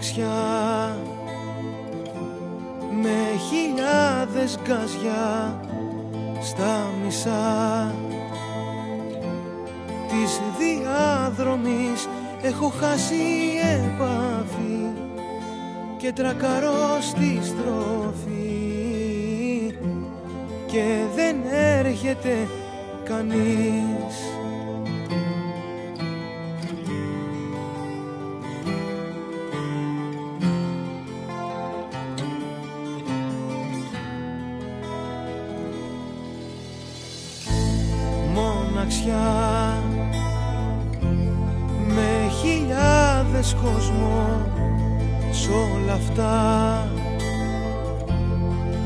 μοναξιά με χιλιάδες γκάζια στα μισά της διάδρομης έχω χάσει επαφή και τρακαρώ στη στροφή και δεν έρχεται κανείς. Μοναξιά με χιλιάδες κόσμο σ' όλα αυτά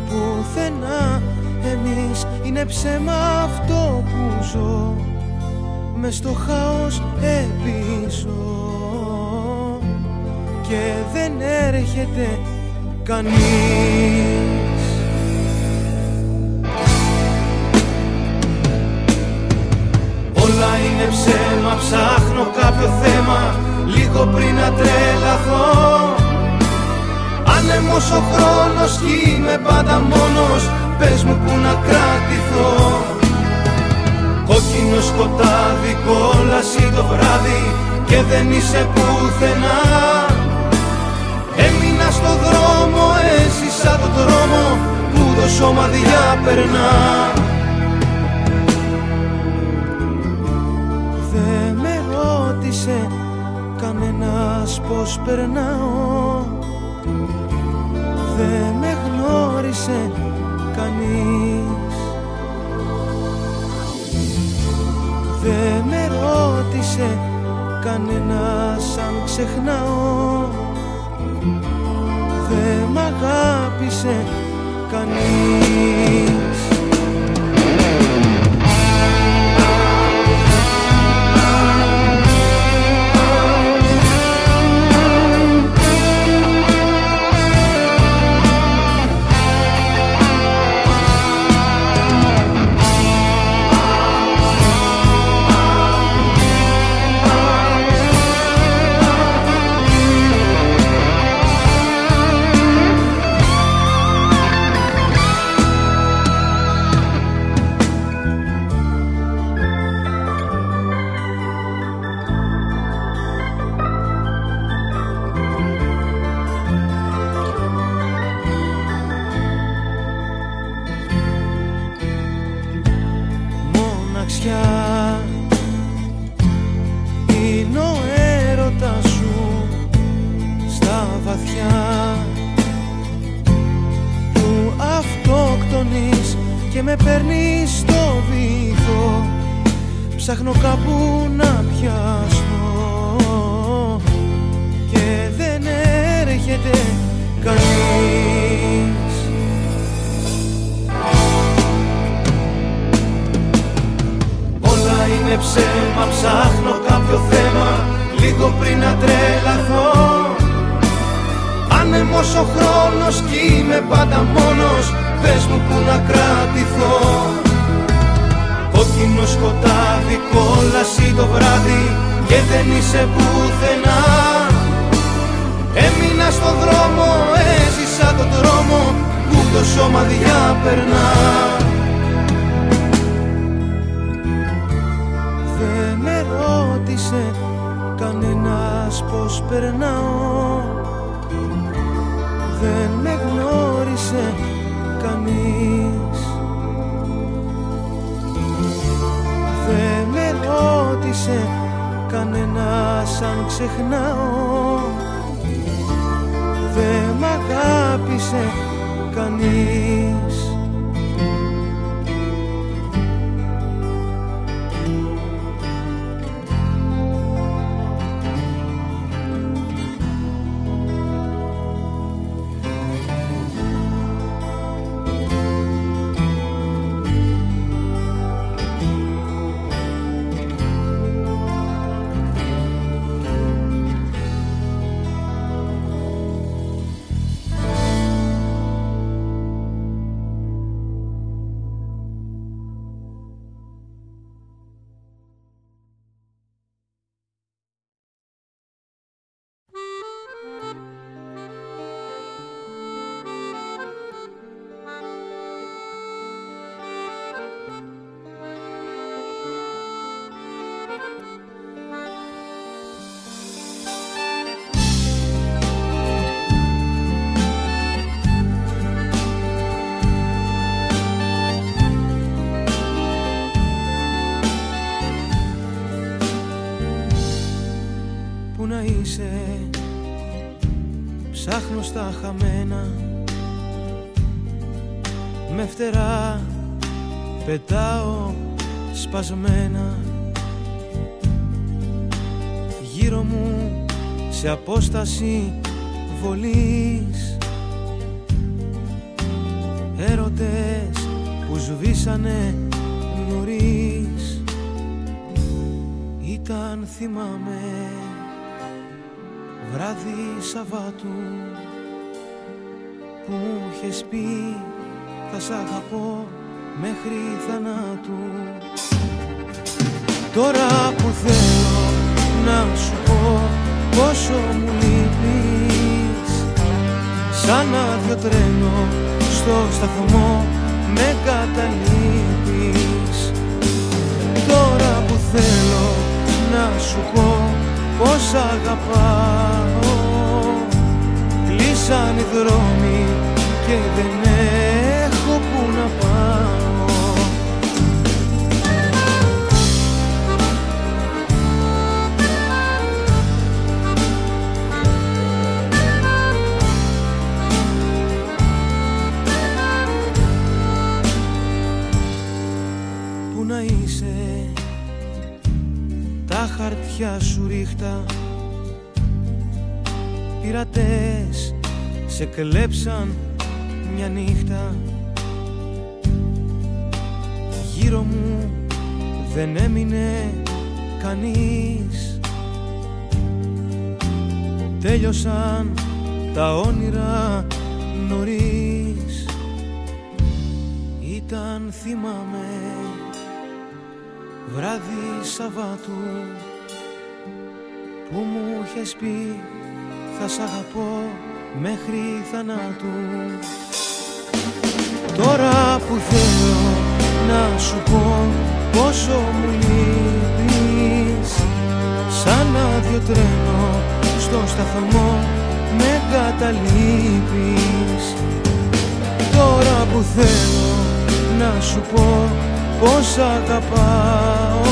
πουθενά εμείς είναι ψέμα αυτό που ζω μες στο χάος επίσω και δεν έρχεται κανείς. Όλα είναι ψέμα, ψάχνω κάποιο θέμα λίγο πριν να τρελαθώ. Άνεμος ο χρόνος κι είμαι πάντα μόνος, πες μου που να κρατηθώ. Κόκκινο σκοτάδι, κόλαση το βράδυ και δεν είσαι πουθενά. Έμεινα στο δρόμο, έζησα το δρόμο που το σώμα διαπερνά. Δε με ρώτησε κανένας πως περνάω, δε με γνώρισε κανείς. Δε με ρώτησε κανένας αν ξεχνάω, δε μ' αγάπησε κανείς. Είναι ο έρωτας σου στα βαθιά που αυτοκτονείς και με παίρνεις στο βυθό. Ψάχνω κάπου να πιάσω και δεν έρχεται κανείς. Είναι ψέμα, ψάχνω κάποιο θέμα λίγο πριν να τρελαθώ. Άνεμος ο χρόνος κι είμαι πάντα μόνος, πες μου που να κρατηθώ. Κόκκινο σκοτάδι, κόλαση το βράδυ και δεν είσαι πουθενά. Έμεινα στο δρόμο, έζησα τον δρόμο που το σώμα διαπερνά. Κανένας πως περνάω, δεν με γνώρισε κανείς. Δεν με ρώτησε κανένας αν ξεχνάω, δεν μ' αγάπησε κανείς. ψάχνω στα χαμένα, με φτερά πετάω σπασμένα. Γύρω μου σε απόσταση βολής, έρωτες που σβήσανε νωρίς. Ήταν, θυμάμαι, βράδυ Σαββάτου που μου είχες πει θα σ' αγαπώ μέχρι θανάτου. Τώρα που θέλω να σου πω πόσο μου λείπεις, σαν άδειο τρένο στο σταθμό με καταλείπεις. Τώρα που θέλω να σου πω πως αγαπάω, κλείσαν οι δρόμοι και δεν έχω που να πάω. Πού να είσαι, τα χαρτιά σου ρίχτα, πειρατές σε κλέψαν μια νύχτα. Γύρω μου δεν έμεινε κανείς, τέλειωσαν τα όνειρα νωρίς. Ήταν, θυμάμαι, βράδυ Σαββάτου που μου είχες πει θα σ' αγαπώ μέχρι θανάτου. Τώρα που θέλω να σου πω πόσο μου λείπεις, σαν άδειο τρένο στο σταθμό με καταλείπεις. Τώρα που θέλω να σου πω πως αγαπάω,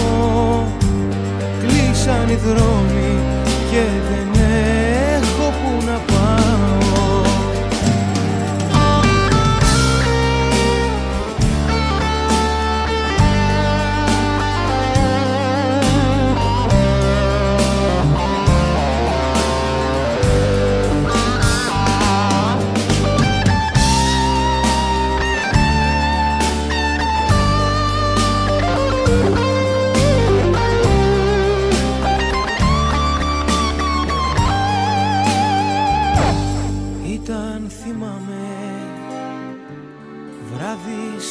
κλείσαν οι δρόμοι και δεν έχω που να πάω.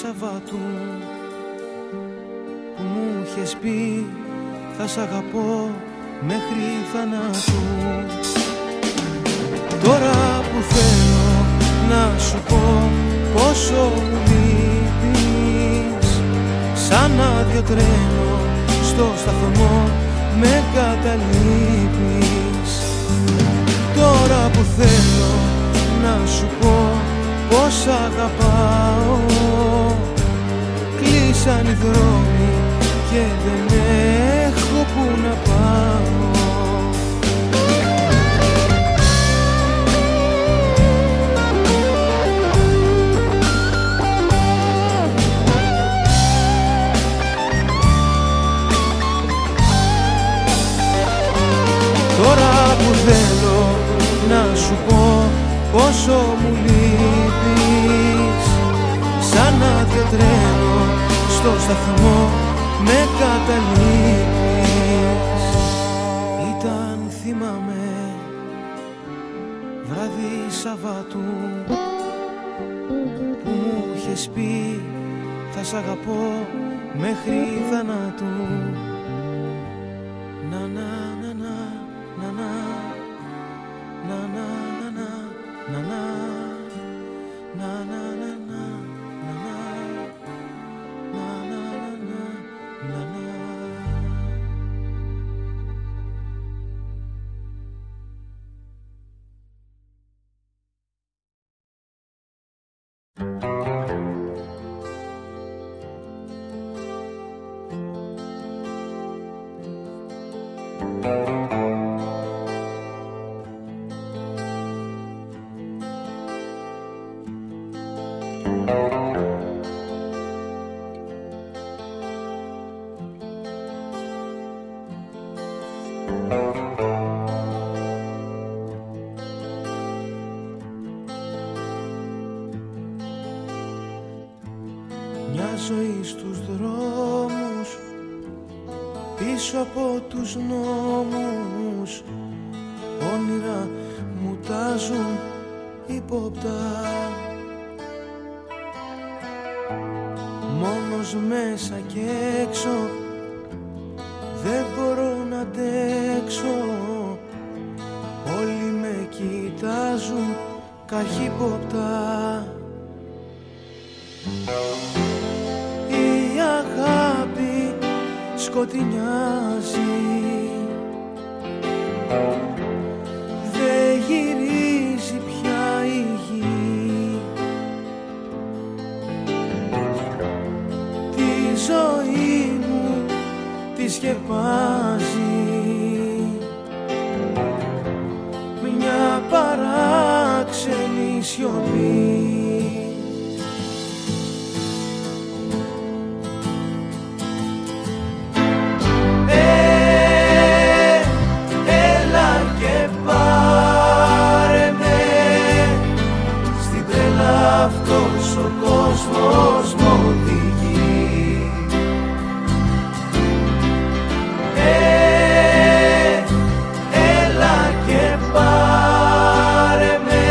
Σαββάτου που μου είχες πει θα σ' αγαπώ μέχρι θανάτου. Τώρα που θέλω να σου πω πόσο μου λείπεις, σαν άδειο τρένο στο σταθμό με καταλείπεις. Τώρα που θέλω να σου πω πως αγαπάω, κλείσαν οι δρόμοι και δεν έχω που να πάω. Τώρα που θέλω να σου πω πόσο μου λείπεις, σαν άδειο τρένο στο σταθμό με καταλείπεις. Ήταν, θυμάμαι, βράδυ Σαββάτου που μου είχες πει θα σ' αγαπώ μέχρι θανάτου. Να να να να να να να να να να να να να να. Μια ζωή στους δρόμους, πίσω από τους νόμους, όνειρα μου τάζουν ύποπτα. Μόνος μέσα και έξω, δεν μπορώ να αντέξω. Όλοι με κοιτάζουν καχύποπτα. Η αγάπη σκοτεινιάζει, δεν γυρίζει πια η γη. Τη ζωή μου τη σκεπάζει μια παράξενη σιωπή. Αυτός ο κόσμος μ' οδηγεί. Έλα και πάρε με,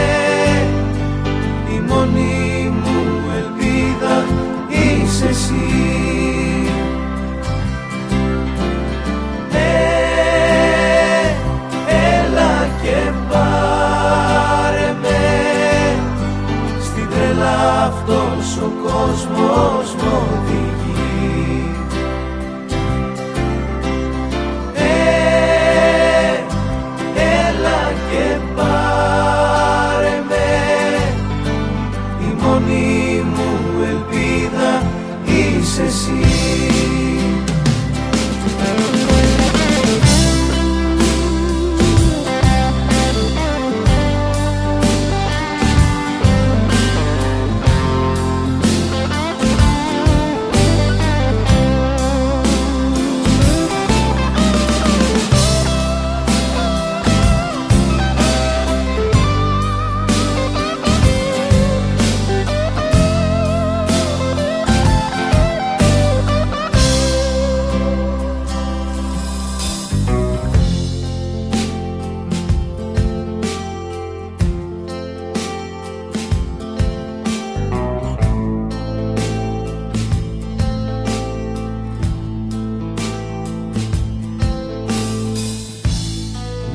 η μόνη μου ελπίδα είσαι εσύ. Έλα και πάρε με, αυτός ο κόσμος μ' οδηγεί. Έλα και πάρε με, η μόνη μου ελπίδα είσαι εσύ.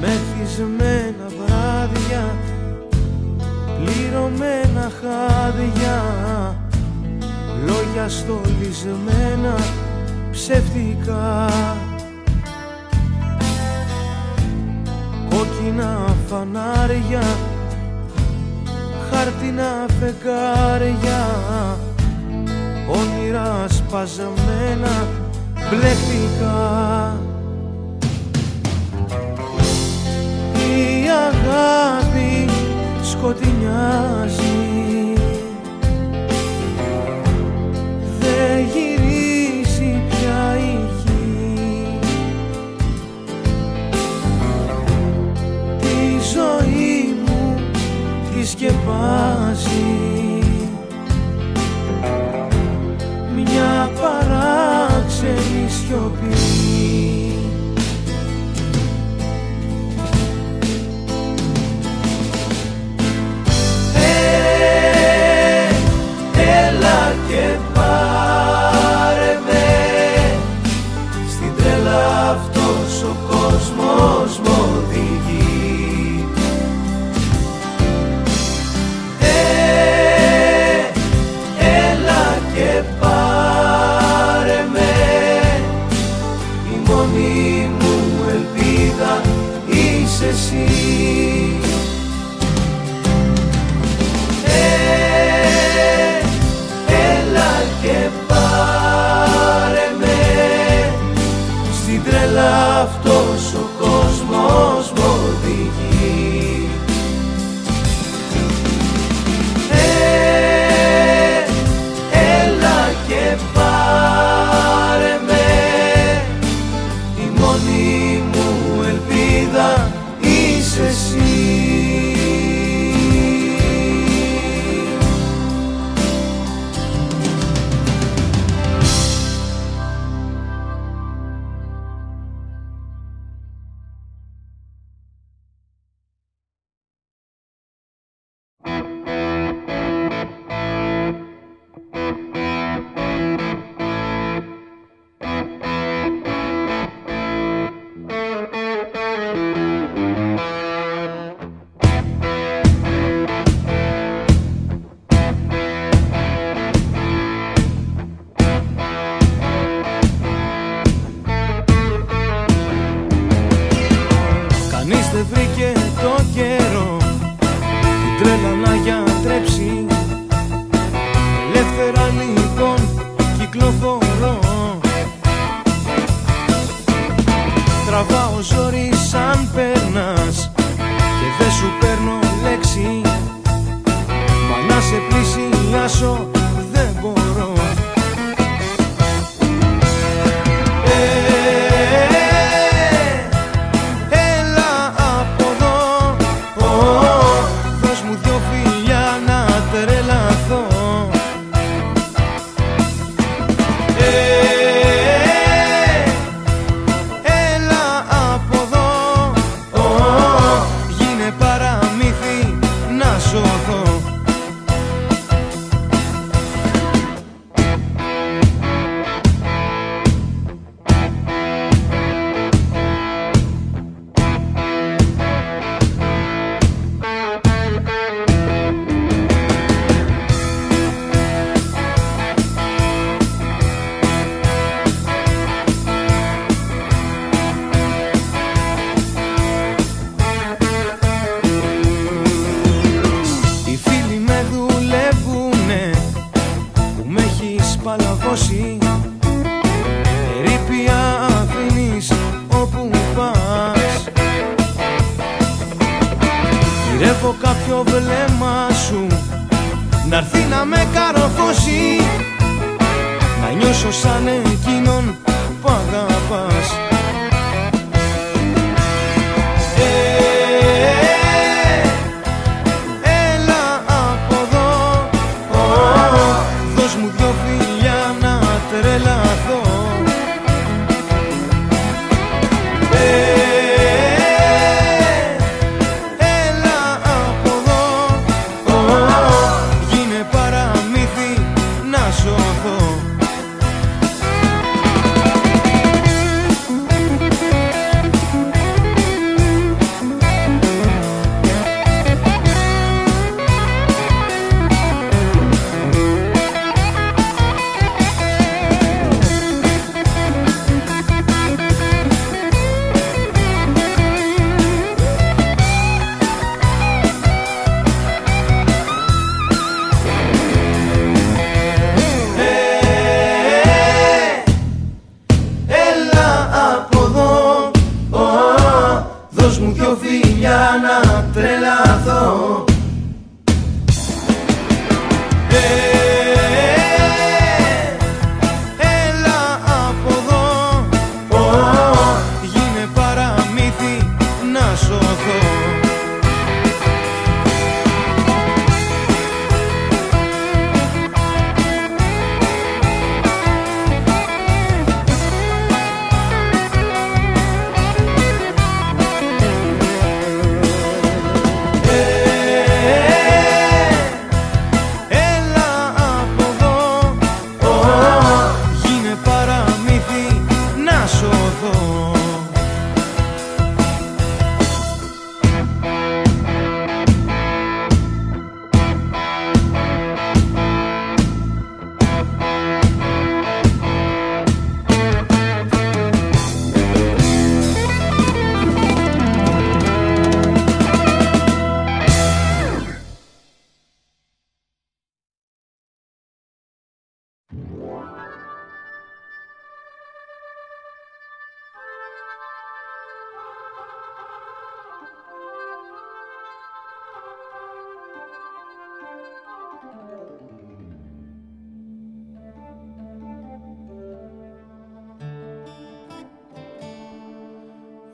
Μεθυσμένα βράδια, πληρωμένα χάδια, λόγια στολισμένα ψευτικά, κόκκινα φανάρια, χάρτινα φεγγάρια, όνειρα σπασμένα μπλεχτικά. Η αγάπη σκοτεινιάζει, δεν γυρίζει πια η γη. Τη ζωή μου τη σκεπάζει μια παράξενη σιωπή. Και πάρε με, στην τρέλα αυτός ο κόσμος μ' οδηγεί. Έλα και πάρε με, η μόνη μου ελπίδα είσαι εσύ. Και πάρε με, στην τρέλα αυτός ο κόσμος μ' οδηγεί. Έλα και πάρε με, η μόνη μου ελπίδα τρελαθώ. Τραβάω ζόρι σαν περνάς και δεν σου παίρνω λέξη, μα να σε πλησιάσω δεν μπορώ. Έλα από εδώ, δώσ' μου δυο φιλιά να τρελαθώ. Έλα από εδώ, γίνε παραμύθι να σωθώ. Παλαβώσει, ερήπια αφήνεις όπου πας. Γυρεύω κάποιο βλέμμα σου να'ρθεί να με καροφώσει, να νιώσω σαν εκείνον που αγαπάς. Έλα από εδώ, δώσ' μου δυο φιλιά να τρελαθώ. Έλα από εδώ, γίνε παραμύθι να σωθώ. Δώσ' μου δυο φιλιά να τρελαθώ. Έλα από εδώ, γίνε παραμύθι να σωθώ.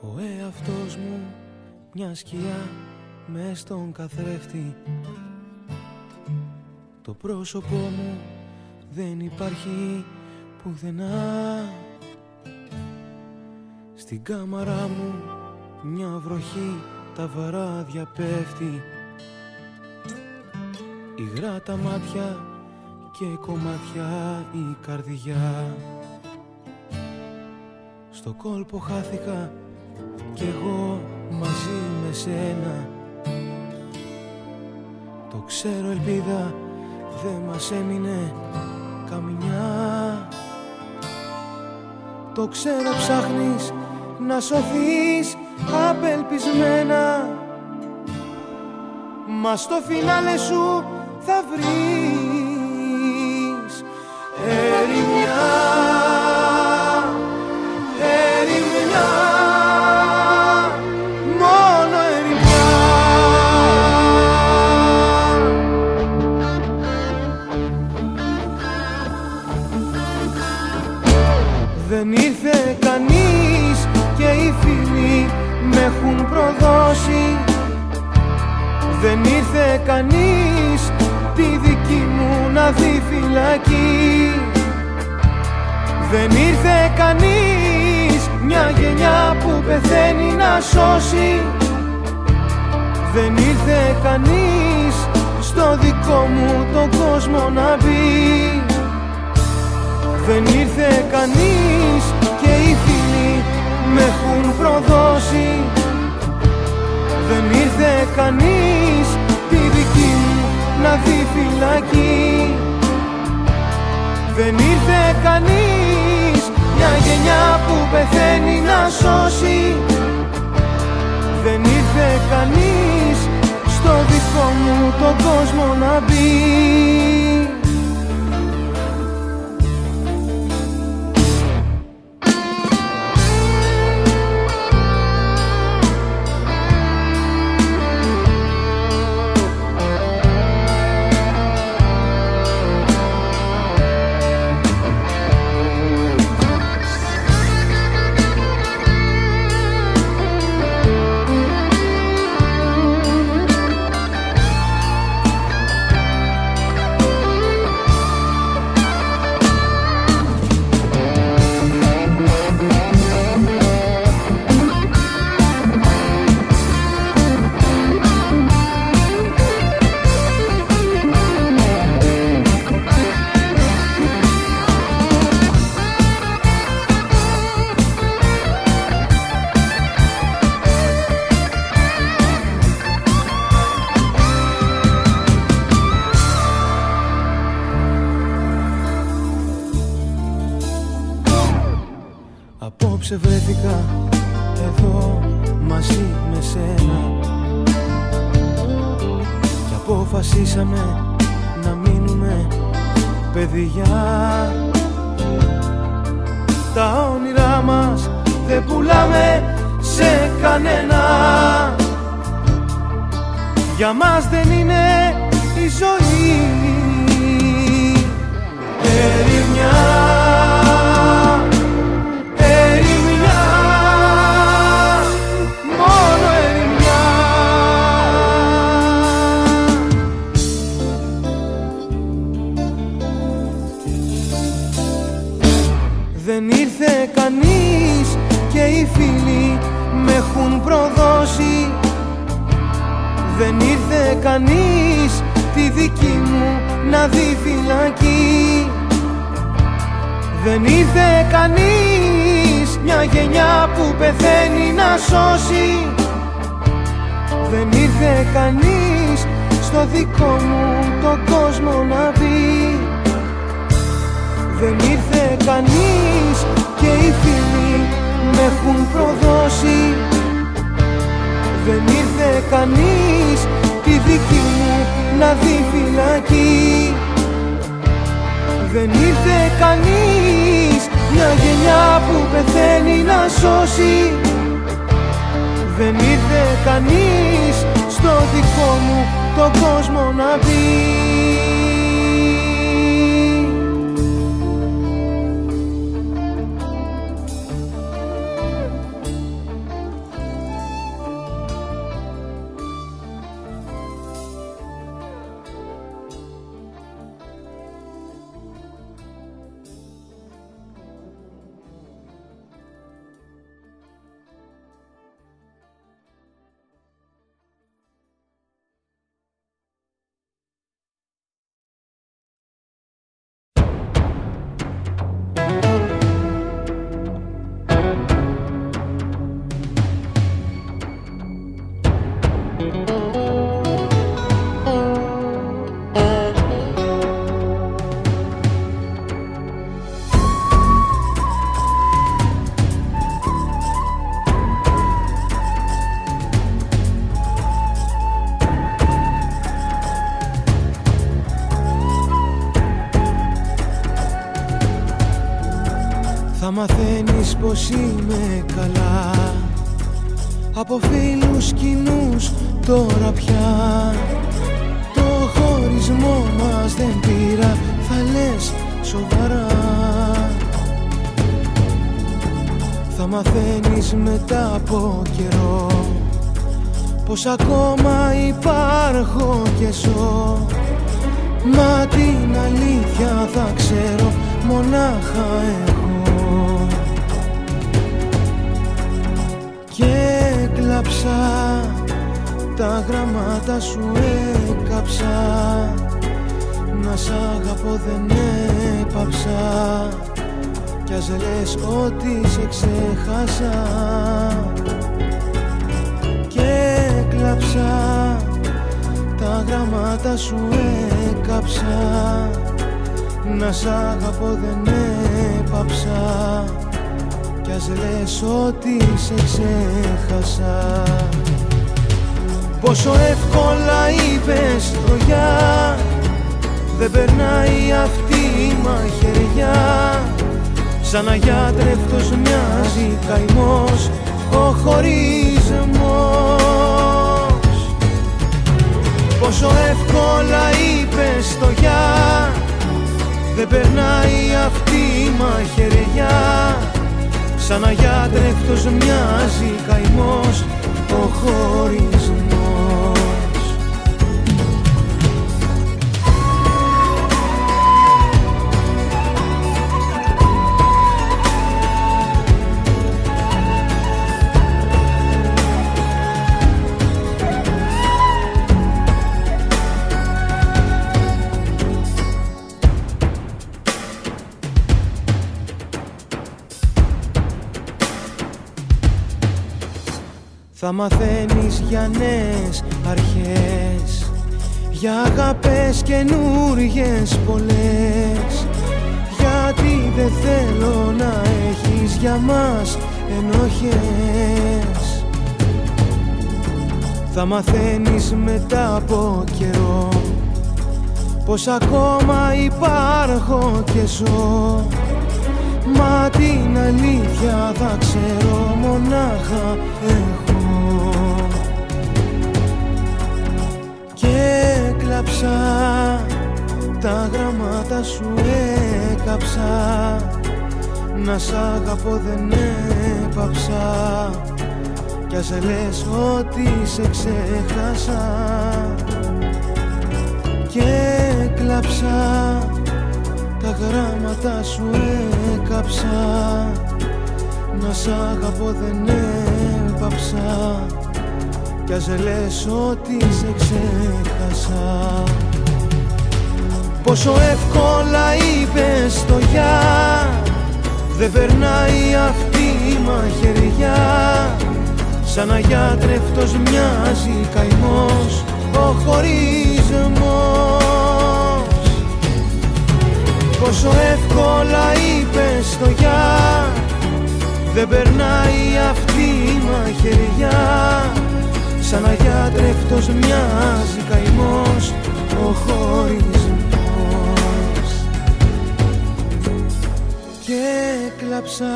Ο εαυτός μου μια σκιά μες στον καθρέφτη. Το πρόσωπό μου δεν υπάρχει πουθενά. Στην κάμαρά μου μια βροχή τα βαράδια πέφτει. Υγρά τα μάτια και κομμάτια η καρδιά. Στο κόλπο χάθηκα κι εγώ μαζί με σένα. Το ξέρω, ελπίδα δεν μας έμεινε καμιά. Το ξέρω, ψάχνεις να σωθείς απελπισμένα, μα στο φινάλε σου θα βρεις ερημιά. Δεν ήρθε κανείς και οι φίλοι με έχουν προδώσει. Δεν ήρθε κανείς τη δική μου να δει φυλακή. Δεν ήρθε κανείς μια γενιά που πεθαίνει να σώσει. Δεν ήρθε κανείς στο δικό μου τον κόσμο να μπει. Δεν ήρθε κανείς και οι φίλοι με έχουν προδώσει. Δεν ήρθε κανείς τη δική μου να δει φυλακή. Δεν ήρθε κανείς μια γενιά που πεθαίνει να σώσει. Δεν ήρθε κανείς στο δικό μου τον κόσμο να μπει. Απόψε βρέθηκα εδώ μαζί με σένα και αποφασίσαμε να μείνουμε παιδιά. Τα όνειρά μας δεν πουλάμε σε κανένα. Για μας δεν είναι η ζωή ερημιά. Δεν ήρθε κανείς και οι φίλοι με έχουν προδώσει. Δεν ήρθε κανείς τη δική μου να δει φυλακή. Δεν ήρθε κανείς μια γενιά που πεθαίνει να σώσει. Δεν ήρθε κανείς στο δικό μου τον κόσμο να μπει. Δεν ήρθε κανείς και οι φίλοι με έχουν προδώσει. Δεν ήρθε κανείς τη δική μου να δει φυλακή. Δεν ήρθε κανείς μια γενιά που πεθαίνει να σώσει. Δεν ήρθε κανείς στο δικό μου τον κόσμο να μπει. Θα μαθαίνεις πως είμαι καλά από φίλους κοινούς τώρα πια. Το χωρισμό μας δεν πήρα, θα λες σοβαρά. Θα μαθαίνεις μετά από καιρό πως ακόμα υπάρχω και ζω. Μα την αλήθεια θα ξέρω μονάχα εγώ. Και έκλαψα, τα γραμμάτα σου έκαψα. Να σ' αγαπώ δεν έπαψα. Κι ας λες ότι σε ξέχασα. Και έκλαψα, τα γραμμάτα σου έκαψα. Να σ' αγαπώ δεν έπαψα. Κι ας λες ότι σε ξέχασα. Πόσο εύκολα είπες το γεια. Δεν περνάει αυτή η μαχαιριά. Σαν αγιάτρευτος μοιάζει καημός ο χωρισμός. Πόσο εύκολα είπες το γεια. Δεν περνάει αυτή η μαχαιριά. Σαν αγιάτρευτος μοιάζει καημός ο χωρισμός. Θα μαθαίνεις για νέες αρχές, για αγάπες καινούριες πολλές. Γιατί δεν θέλω να έχεις για μας ενοχές. Θα μαθαίνεις μετά από καιρό πως ακόμα υπάρχω και ζω. Μα την αλήθεια θα ξέρω μονάχα εγώ. Και έκλαψα, τα γραμμάτα σου έκαψα. Να σ' αγαπώ δεν έπαψα. Κι ας λες ότι σε ξέχασα. Και έκλαψα, τα γράμματα σου έκαψα. Να σ' αγαπώ δεν έπαψα. Κι ας λες ότι σε ξέχασα. Πόσο εύκολα είπες το γεια. Δεν περνάει αυτή η μαχαιριά. Σαν αγιάτρευτος μοιάζει καημός ο χωρισμός. Πόσο εύκολα είπες το γεια. Δεν περνάει αυτή η μαχαιριά. Σαν αγιάτρευτος μοιάζει καημός ο χωρισμός. Και έκλαψα,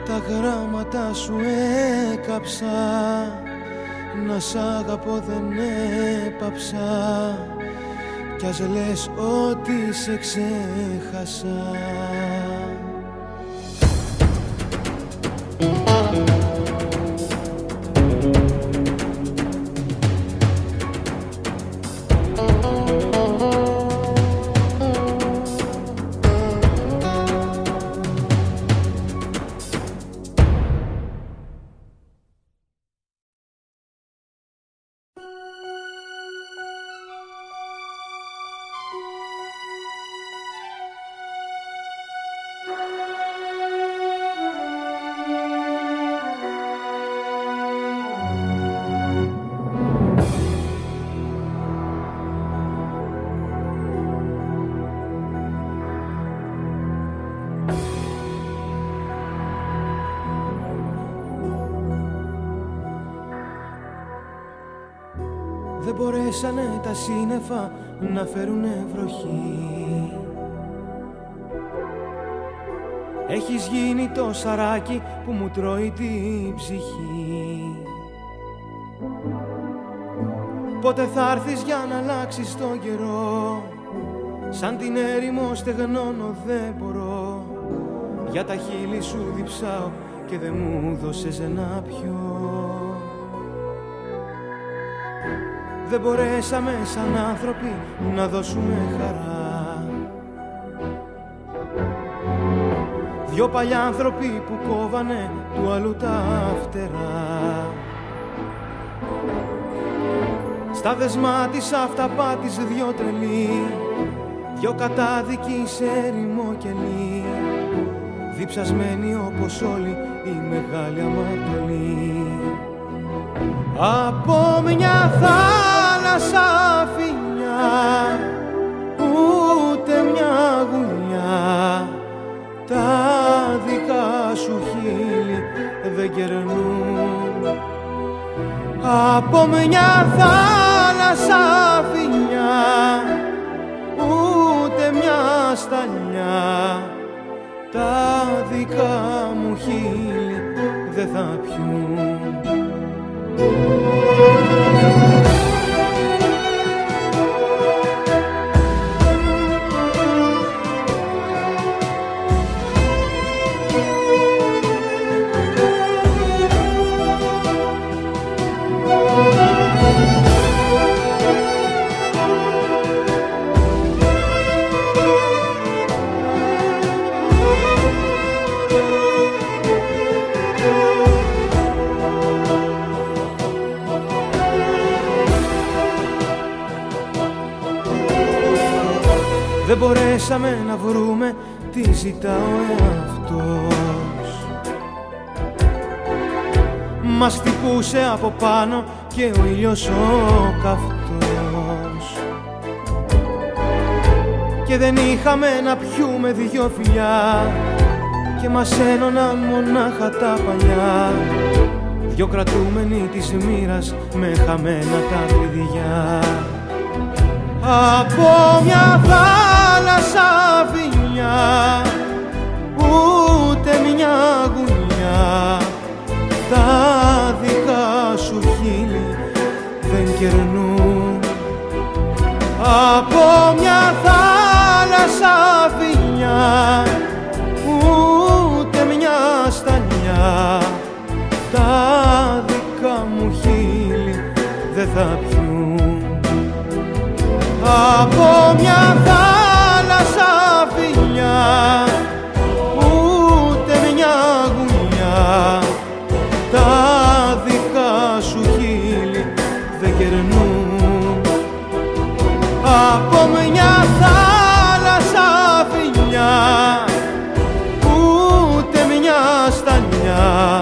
τα γράμματα σου έκαψα. Να σ' αγαπώ δεν έπαψα. Κι ας λες ότι σε ξέχασα. Δεν μπορέσανε τα σύννεφα να φέρουνε βροχή. Έχεις γίνει το σαράκι που μου τρώει την ψυχή. Πότε θα έρθεις για να αλλάξεις τον καιρό. Σαν την έρημο στεγνώνω δεν μπορώ. Για τα χείλη σου διψάω και δεν μου δώσες να πιω. Δεν μπορέσαμε σαν άνθρωποι να δώσουμε χαρά. Δυο παλιάνθρωποι που κόβανε του αλλού τα φτερά. Στα δεσμά της αυταπάτης δυο τρελοί, δυο κατάδικοι σε ερημό κελί, διψασμένοι όπως όλοι οι μεγάλοι αμαρτωλοί. Από μια θάλασσα φιλιά, ούτε μια γουλιά, τα δικά σου χείλη δεν κερνούν. Από μια θάλασσα φιλιά, ούτε μια σταλιά, τα δικά μου χείλη δεν θα πιούν. Δεν μπορέσαμε να βρούμε τι ζητά ο εαυτός. Μας χτυπούσε από πάνω και ο ήλιος ο καυτός. Και δεν είχαμε να πιούμε δυο φιλιά και μας ένωναν μονάχα τα παλιά. Δυο κρατούμενοι της μοίρας με χαμένα τα κλειδιά. Από μια θάλασσα φιλιά, ούτε μια γουλιά, τα δικά σου χείλη δεν κερνούν. Από μια θάλασσα φιλιά, ούτε μια σταλιά, τα δικά μου χείλη δεν θα πιούν. Από μια θάλασσα φιλιά, ούτε μια γουλιά, τα δικά σου χείλη δεν κερνούν. Από μια θάλασσα φιλιά, ούτε μια σταλιά,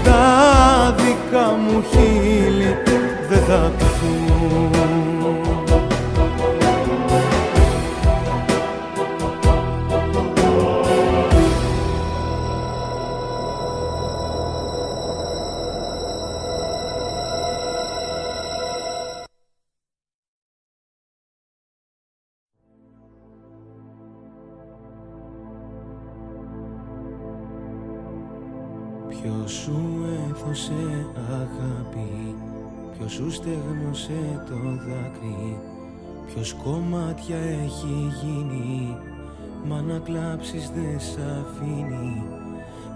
τα δικά μου χείλη δεν θα πιούν. Ποιος σου έδωσε αγάπη, ποιος σου στέγνωσε το δάκρυ, ποιος κομμάτια έχει γίνει, μα να κλάψεις δεν σ' αφήνει.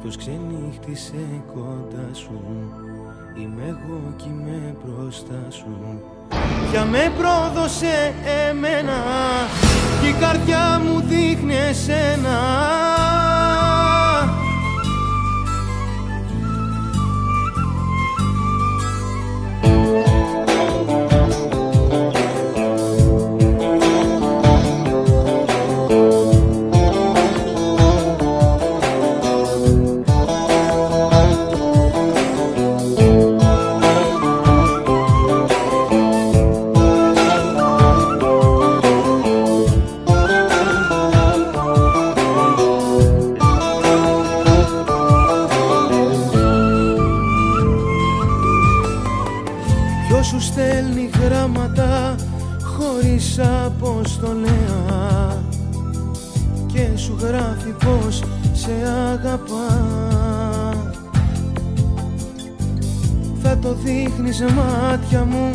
Ποιος ξενύχτησε κοντά σου, είμαι εγώ κι είμαι μπροστά σου. Για με πρόδωσε εμένα κι η καρδιά μου δείχνει εσένα. Σου στέλνει γράμματα χωρίς αποστολέα και σου γράφει πως σε αγαπά. Θα το δείχνεις μάτια μου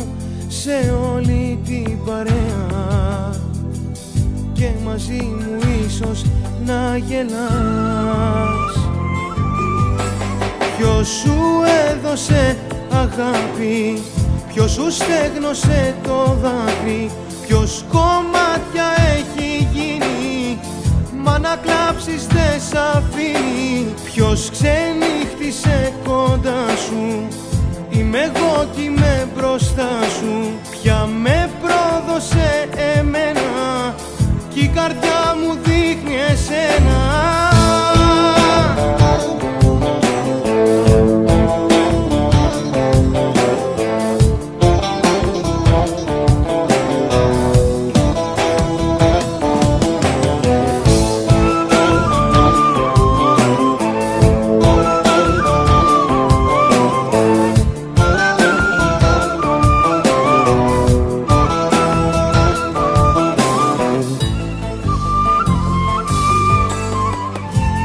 σε όλη την παρέα και μαζί μου ίσως να γελάς. Ποιος σου έδωσε αγάπη, ποιος σου στέγνωσε το δάκρυ, ποιος κομμάτια έχει γίνει, μα να κλάψεις δεν σ' αφήνει. Ποιος ξενύχτησε κοντά σου, είμαι εγώ κι είμαι μπροστά σου. Ποια με πρόδωσε εμένα κι η καρδιά μου δείχνει εσένα.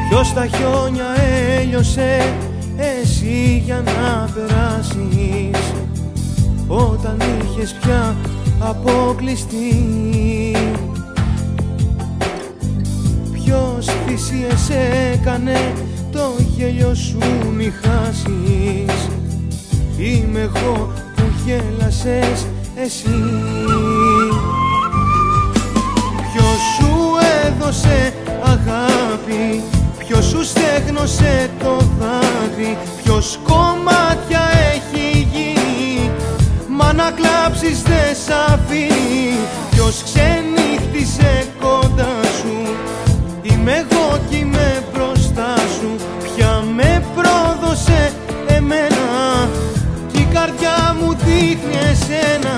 Ποιος τα χιόνια έλειωσε εσύ για να περάσεις, όταν είχες πια αποκλειστεί. Ποιος θυσίες έκανε το γέλιο σου μη χάσεις, είμαι εγώ που γέλασες εσύ. Ποιος σου έδωσε αγάπη, ποιος σου στέγνωσε το δάκρυ, ποιος κομμάτια έχει γίνει, μα να κλάψεις δεν σ' αφήνει. Ποιος ξενύχτησε κοντά σου, είμαι εγώ κι είμαι μπροστά σου. Ποια με πρόδωσε εμένα κι η καρδιά μου δείχνει εσένα.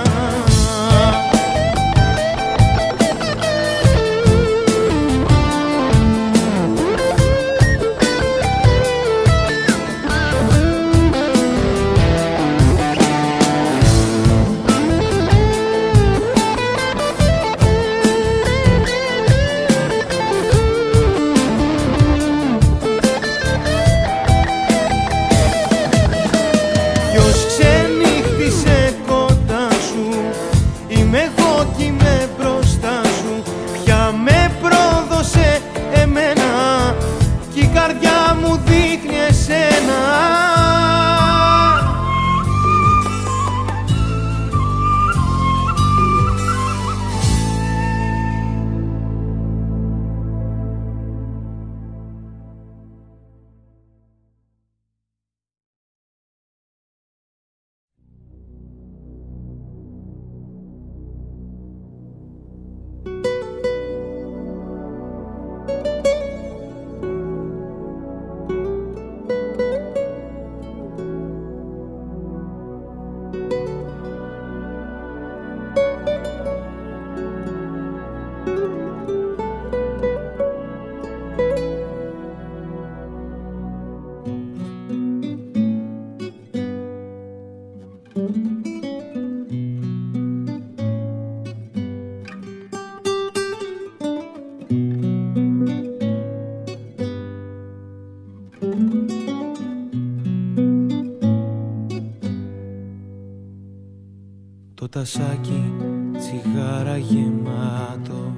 Το τασάκι τσιγάρα γεμάτο,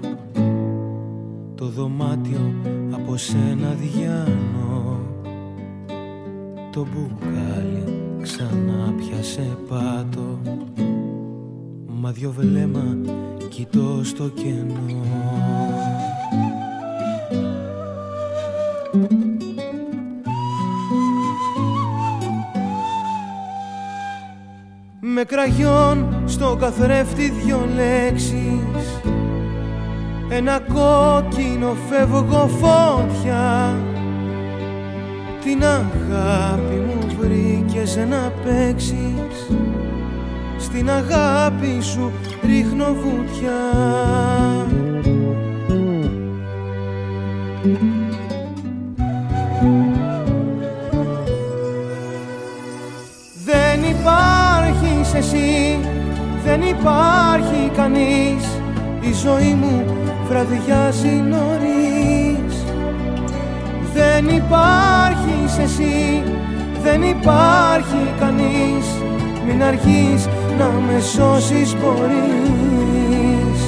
το δωμάτιο από σένα διάνο, το μπουκάλι ξανά πιάσε πάτο, μα δυο βλέμμα κοιτώ στο κενό. Με κραγιόν στο καθρέφτη δυο λέξεις, ένα κόκκινο φεύγω φώτια. Την αγάπη μου βρήκες να παίξεις, στην αγάπη σου ρίχνω βουτιά. Δεν υπάρχεις εσύ, δεν υπάρχει κανείς, η ζωή μου βραδιάζει νωρίς. Δεν υπάρχεις εσύ, δεν υπάρχει κανείς, μην αργείς να με σώσεις μπορείς.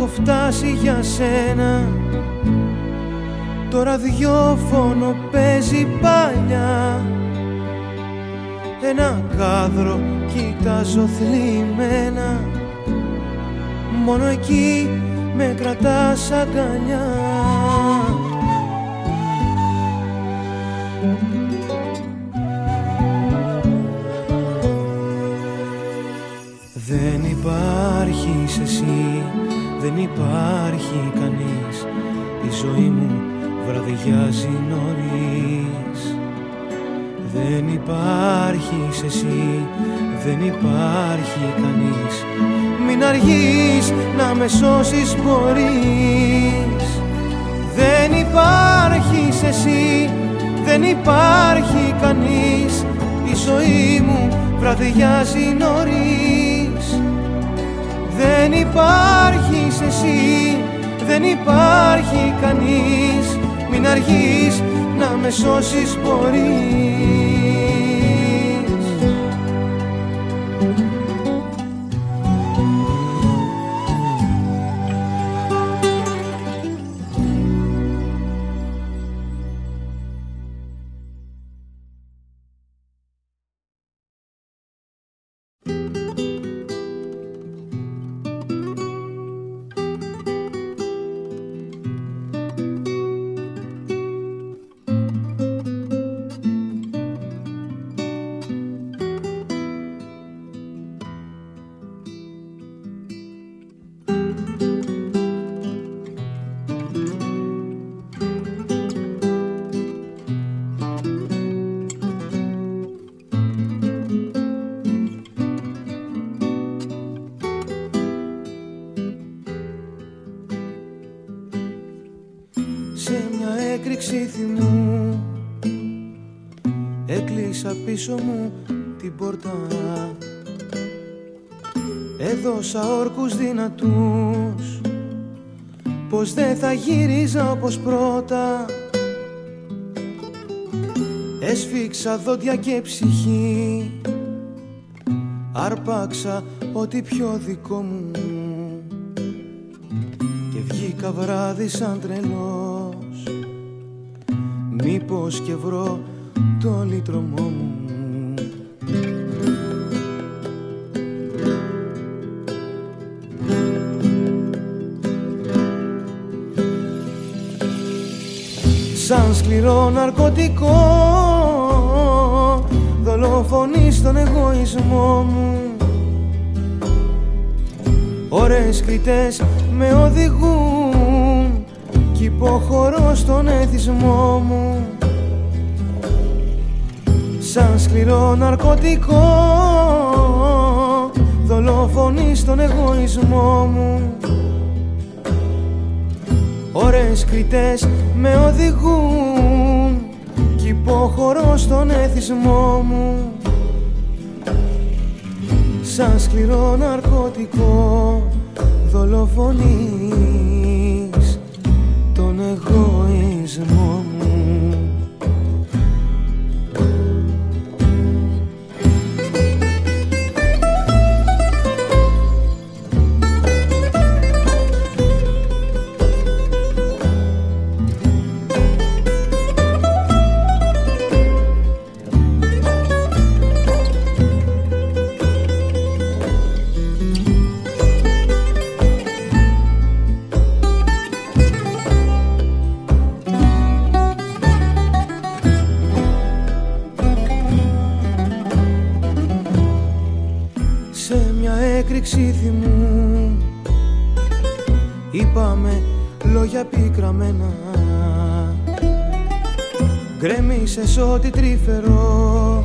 έχω φτάσει για σένα. Το ραδιόφωνο παίζει παλιά, ένα κάδρο κοιτάζω θλιμμένα, μόνο εκεί με κρατάς αγκαλιά. Δεν υπάρχεις εσύ, δεν υπάρχει κανείς, η ζωή μου βραδιάζει νωρίς. Δεν υπάρχεις εσύ, δεν υπάρχει κανείς, μην αργείς να με σώσεις μπορείς. Δεν υπάρχεις εσύ, δεν υπάρχει κανείς, η ζωή μου βραδιάζει νωρίς. Δεν υπάρχεις εσύ, δεν υπάρχει κανείς, μην αργείς να με σώσεις μπορείς. Έκλεισα πίσω μου την πόρτα, έδωσα όρκους δυνατούς, πως δεν θα γύριζα όπως πρώτα. Έσφιξα δόντια και ψυχή, άρπαξα ό,τι πιο δικό μου και βγήκα βράδυ σαν τρελός, μήπως και βρω το λύτρωμό μου. Σαν σκληρό ναρκωτικό δολοφονείς στον εγωισμό μου. Ώρες κριτές με οδηγούν κι υποχωρώ στον εθισμό μου. Σαν σκληρό ναρκωτικό δολοφονείς τον εγωισμό μου. Ώρες κριτές με οδηγούν κι υποχωρώ στον εθισμό μου. Σαν σκληρό ναρκωτικό δολοφονείς τον εγωισμό μου. Θυμού είπαμε λόγια πικραμένα, γκρέμισες ό,τι τρυφερό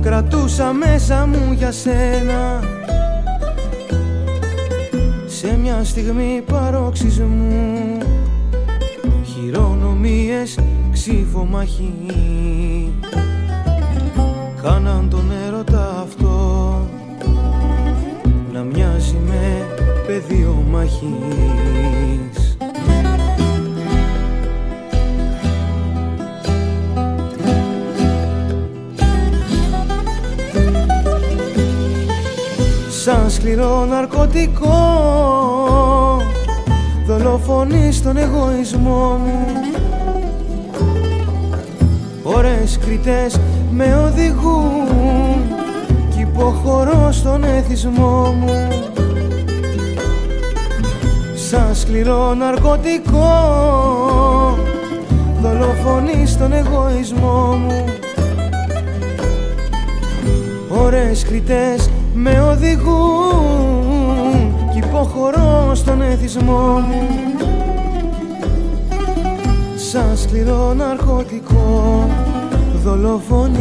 κρατούσα μέσα μου για σένα. Σε μια στιγμή παρόξισμου χειρονομίες ξυφομαχοί κάναν τον έρωτα αυτό να μοιάζει με πεδίο μαχής. Σαν σκληρό ναρκωτικό δολοφονείς τον εγωισμό μου. Ώρες κριτές με οδηγούν κι υποχωρώ στον εθισμό μου. Σαν σκληρό ναρκωτικό δολοφονείς τον εγωισμό μου. Ώρες κριτές με οδηγούν κι υποχωρώ στον εθισμό μου. Σαν σκληρό ναρκωτικό δολοφονείς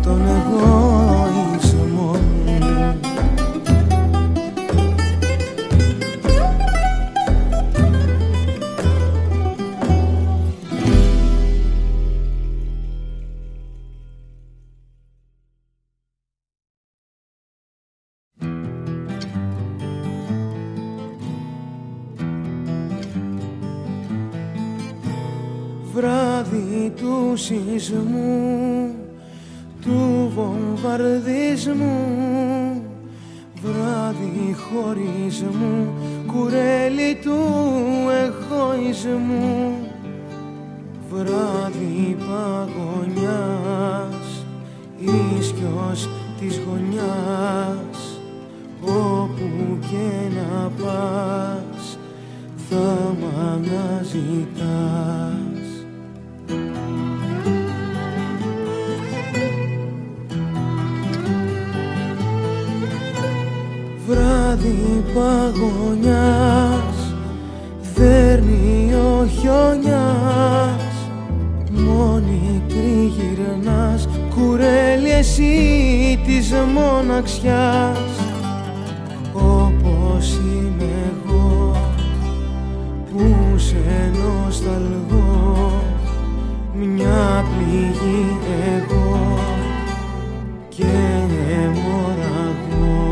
τον εγωισμό μου. Βράδυ του σεισμού, του βομβαρδισμού, βράδυ χωρισμού, κουρέλι του εγωισμού, βράδυ παγωνιάς, ίσκιος της γωνιάς, όπου και να πας θα μ' αναζητάς. Βράδυ παγωνιάς, δέρνει ο χιονιάς, μόνη τριγυρνάς, κουρέλι εσύ της μοναξιάς. Όπως είμαι εγώ που σε νοσταλγώ, μια πληγή εγώ και αιμορραγώ.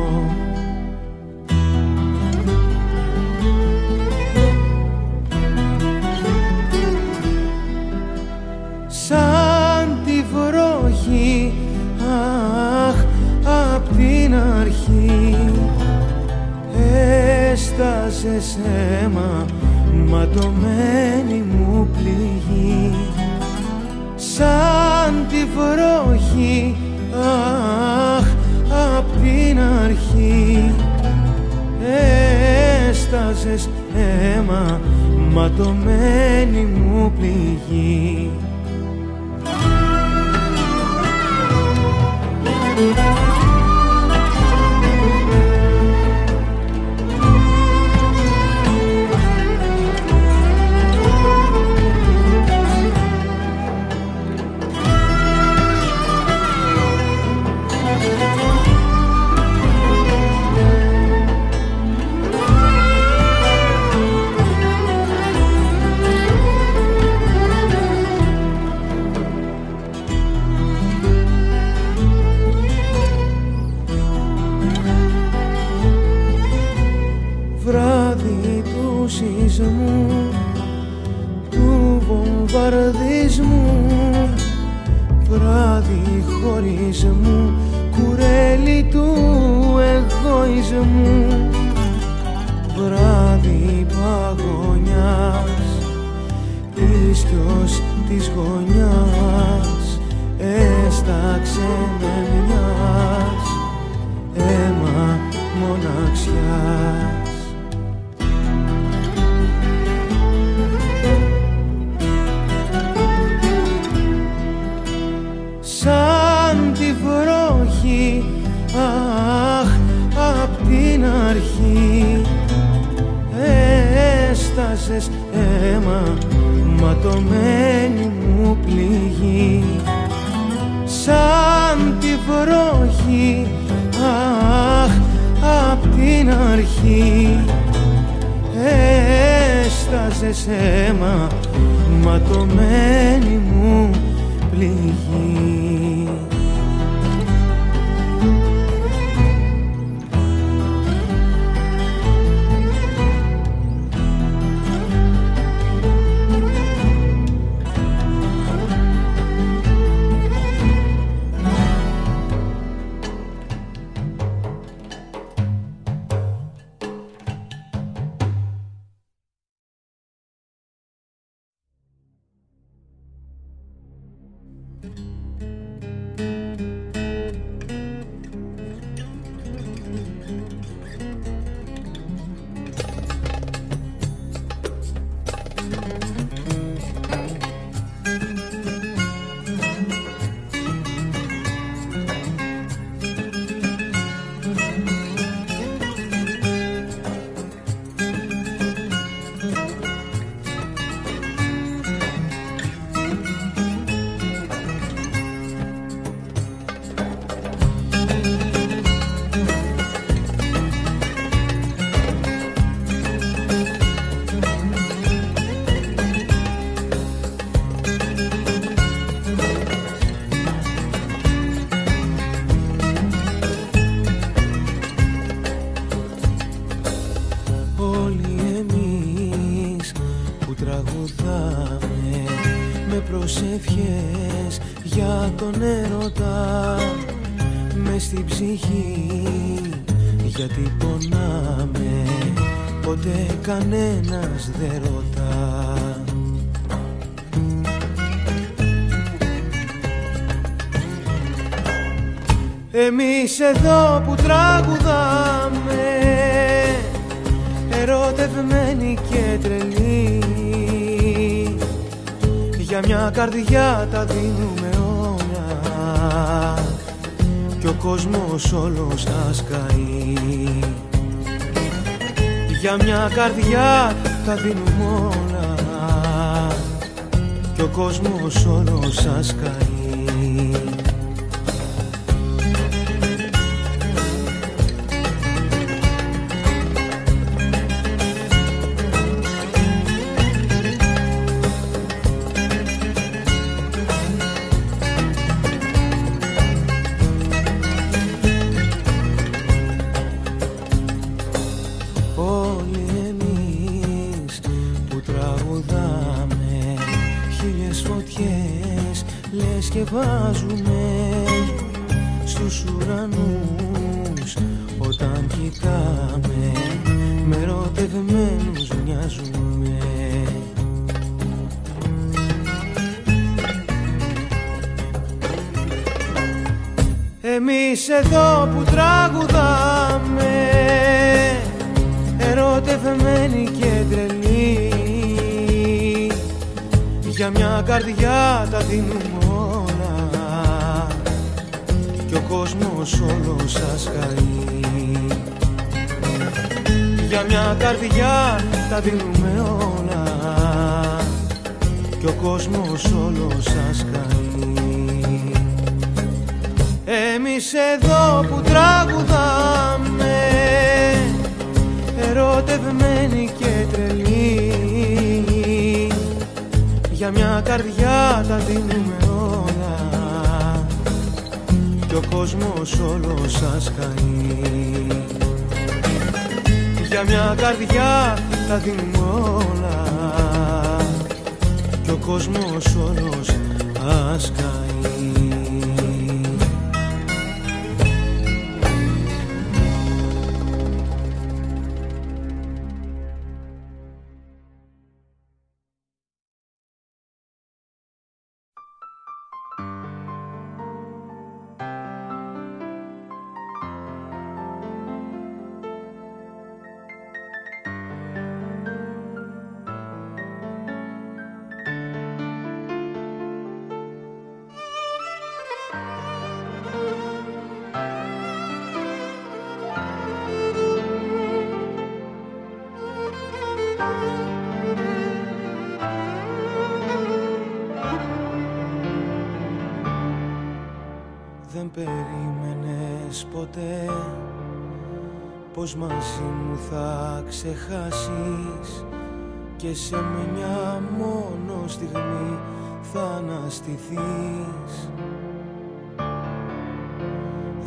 Σαν τη βροχή, αχ, απ' την αρχή έστασες αίμα, ματωμένη μου πληγή. Σαν τη βροχή, αχ, απ' την αρχή έστασες αίμα, ματωμένη μου πληγή. Βράδυ του σεισμού, του βομβαρδισμού, βράδυ χωρισμού, κουρέλι του εγωισμού, βράδυ παγωνιάς, ίσκιος της γωνιάς, έσταξε με μιας, αίμα μοναξιάς. Σαν τη βροχή, αχ, απ' την αρχή έστασες αίμα, ματωμένη μου πληγή. Σαν τη βροχή, αχ, απ' την αρχή έστασες αίμα, ματωμένη μου πληγή. με προσευχές για τον έρωτα μες στην ψυχή, γιατί πονάμε, ποτέ κανένας δεν ρωτά. Εμείς εδώ που τραγουδάμε, ερωτευμένοι και τρελοί, για μια καρδιά τα δίνουμε όλα κι ο κόσμος όλος σας καεί. Για μια καρδιά τα δίνουμε όλα κι ο κόσμος όλος σας καεί. Και βάζουμε στους ουρανούς όταν κοιτάμε, με ερωτευμένους μοιάζουμε. Εμείς εδώ που τραγουδάμε, ερωτευμένοι και τρελοί, για μια καρδιά τα δίνουμε κι ο κόσμος όλος σας καεί. Για μια καρδιά τα δίνουμε όλα κι ο κόσμος όλος σας καεί. Εμείς εδώ που τραγουδάμε, ερωτευμένοι και τρελοί, για μια καρδιά τα δίνουμε όλα κι ο κόσμος όλος σας καεί. Για μια καρδιά τα δίνουμε όλα κι ο κόσμος όλος σας καεί. Δεν περίμενες ποτέ πως μαζί μου θα ξεχάσεις και σε μια μόνο στιγμή θα αναστηθείς.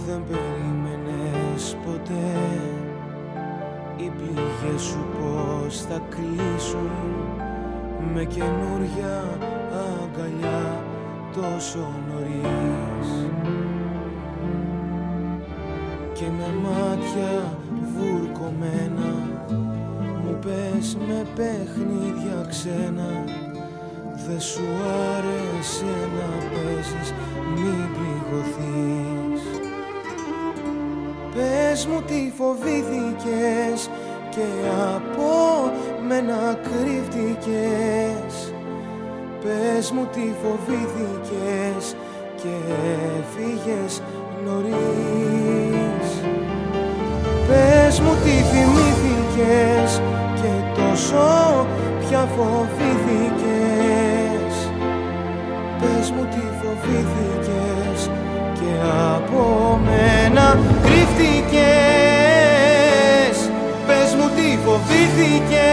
Δεν περίμενες ποτέ οι πληγές σου πως θα κλείσουν με καινούρια αγκαλιά τόσο νωρίς. Και με μάτια βουρκωμένα μου πες με παιχνίδια ξένα, δε σου άρεσε να παίζεις, μην πληγωθείς. Πες μου τι φοβήθηκες και από μένα κρύφτηκες. Πες μου τι φοβήθηκες και έφυγες νωρίς. Πες μου τι θυμήθηκες και τόσο πια φοβήθηκες. Πες μου τι φοβήθηκες και από μένα κρύφτηκες. Πες μου τι φοβήθηκες.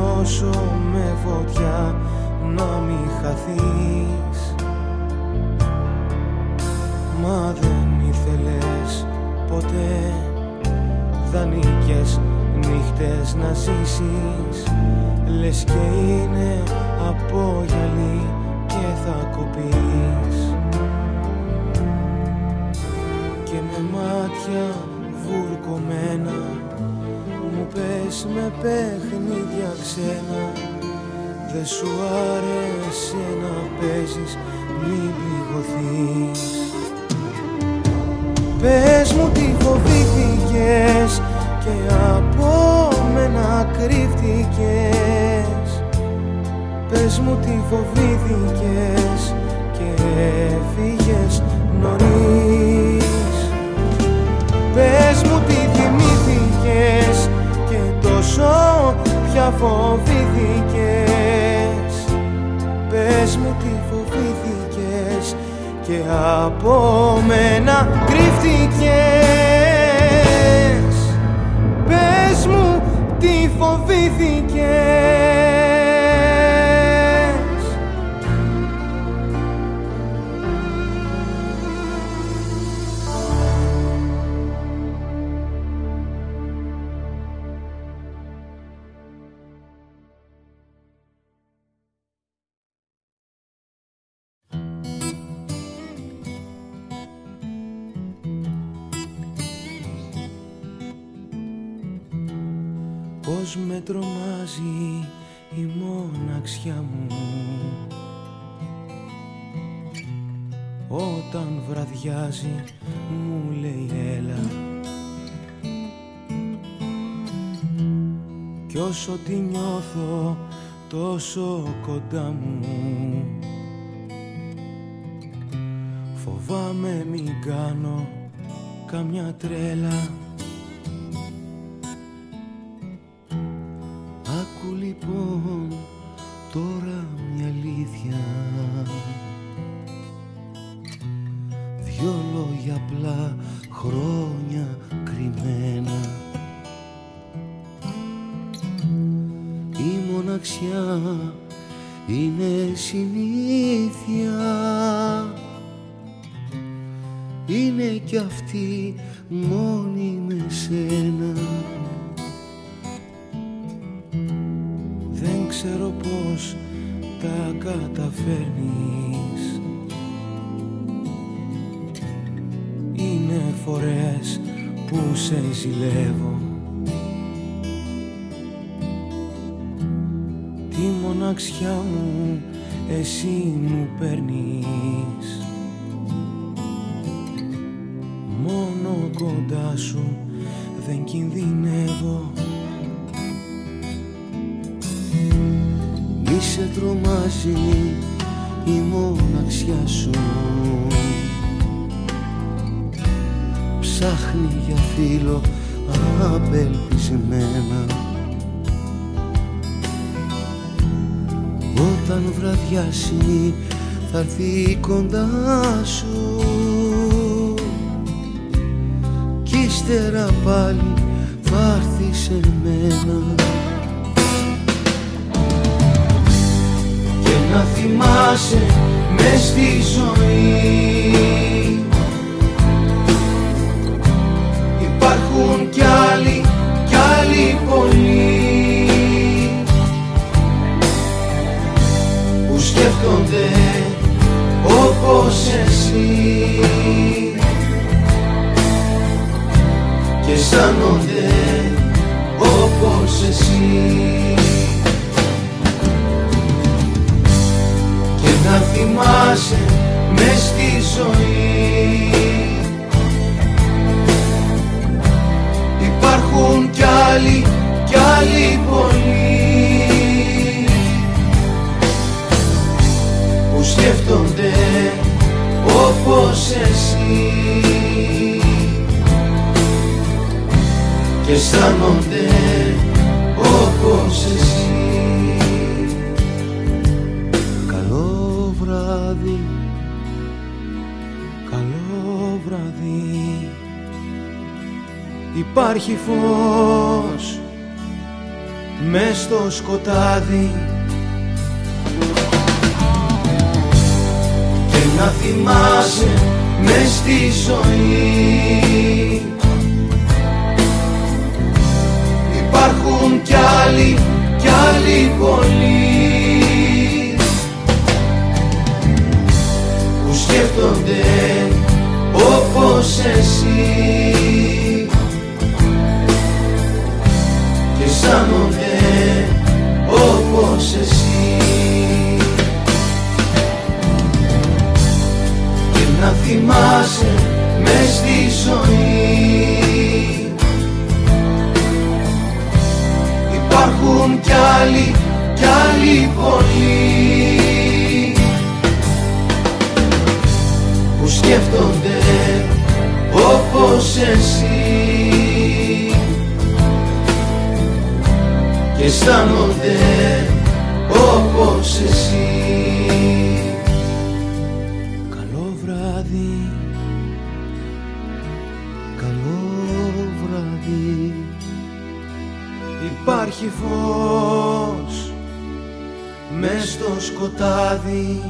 νιώσω με φωτιά να μη χαθείς. Μα δεν ήθελες ποτέ δανεικές νύχτες να ζήσεις. Λες και είναι από γυαλί και θα κοπείς. Και με μάτια βουρκωμένα μου πες με παιχνίδια ξένα. Δε σου άρεσε να παίζεις, μην πληγωθείς. Πες μου τι φοβήθηκες και από μένα κρύφτηκες. Πες μου τι φοβήθηκες και έφυγες νωρίς. Πες μου τι θυμήθηκες και τόσο πια φοβήθηκες. Πες μου τι φοβήθηκες και από μένα κρύφτηκες. Πες μου τι φοβήθηκες. Πώς με τρομάζει η μοναξιά μου όταν βραδιάζει μου λέει έλα. Κι όσο τη νιώθω τόσο κοντά μου, φοβάμαι μην κάνω καμιά τρέλα. Άκου λοιπόν τώρα μια αλήθεια, δυο λόγια απλά, χρόνια κρυμμένα. Η μοναξιά είναι συνήθεια, είναι κι αυτή μόνη με σένα. Δεν ξέρω πώς τα καταφέρνεις. Είναι φορές που σε ζηλεύω. Τη μοναξιά μου εσύ μου παίρνεις. Μόνο κοντά σου δεν κινδυνεύω. Μη σε τρομάζει η μοναξιά σου, ψάχνει για φίλο απελπισμένα. Όταν βραδιάσει θα έρθει κοντά σου κι ύστερα πάλι θα έρθει σε μένα. Να θυμάσαι μες στη ζωή υπάρχουν κι άλλοι πολλοί που σκέφτονται όπως εσύ και αισθάνονται όπως εσύ. Να θυμάσαι μες στη ζωή υπάρχουν κι άλλοι πολλοί που σκέφτονται όπως εσύ και αισθάνονται όπως εσύ. Καλό βράδυ, υπάρχει φως μες στο σκοτάδι και να θυμάσαι μες στη ζωή υπάρχουν κι άλλοι πολλοί που σκέφτονται όπως εσύ και αισθάνονται όπως εσύ και να θυμάσαι μες στη ζωή υπάρχουν κι άλλοι πολλοί που σκέφτονται όπως εσύ και αισθάνονται όπως εσύ. Καλό βράδυ, καλό βράδυ, υπάρχει φως μες στο σκοτάδι